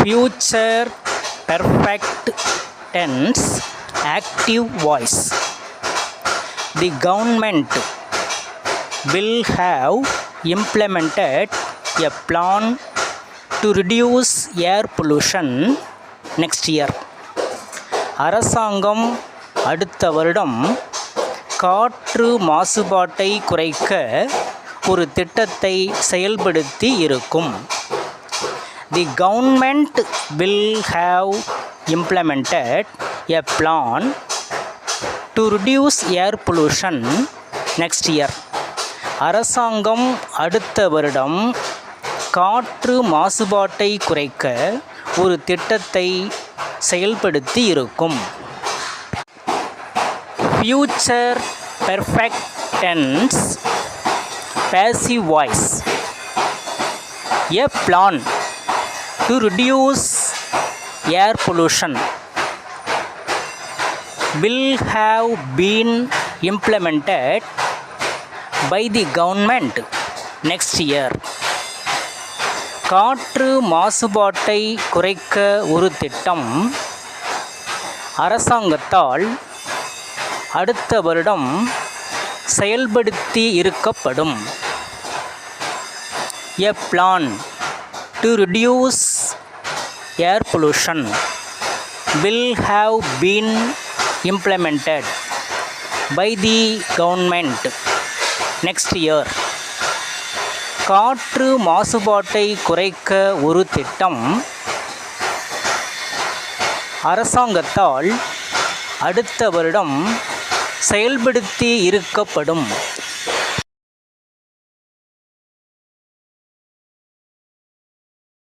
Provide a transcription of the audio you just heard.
future perfect tense active voice. The government will have implemented a plan to reduce air pollution next year. அரசாங்கம் அடுத்த வருடம் காற்று மாசுபாட்டை குறைக்க ஒரு திட்டத்தை செயல்படுத்தி இருக்கும். The government will have implemented a plan to reduce air pollution next year. அரசாங்கம் அடுத்த வருடம் காற்று மாசுபாட்டை குறைக்க ஒரு திட்டத்தை செயல்படுத்தி இருக்கும். Future perfect tense passive voice. A plan to reduce air pollution will have been implemented by the government next year. காற்று மாசுபாட்டை குறைக்க ஒரு திட்டம் அரசாங்கத்தால் அடுத்த வருடம் செயல்படுத்தி இருக்கப்படும். A plan to reduce air pollution will have been implemented by the government next year. காற்று மாசுபாட்டை குறைக்க ஒரு திட்டம் அரசாங்கத்தால் அடுத்த வருடம் செயல்படுத்தி இருக்கப்படும்.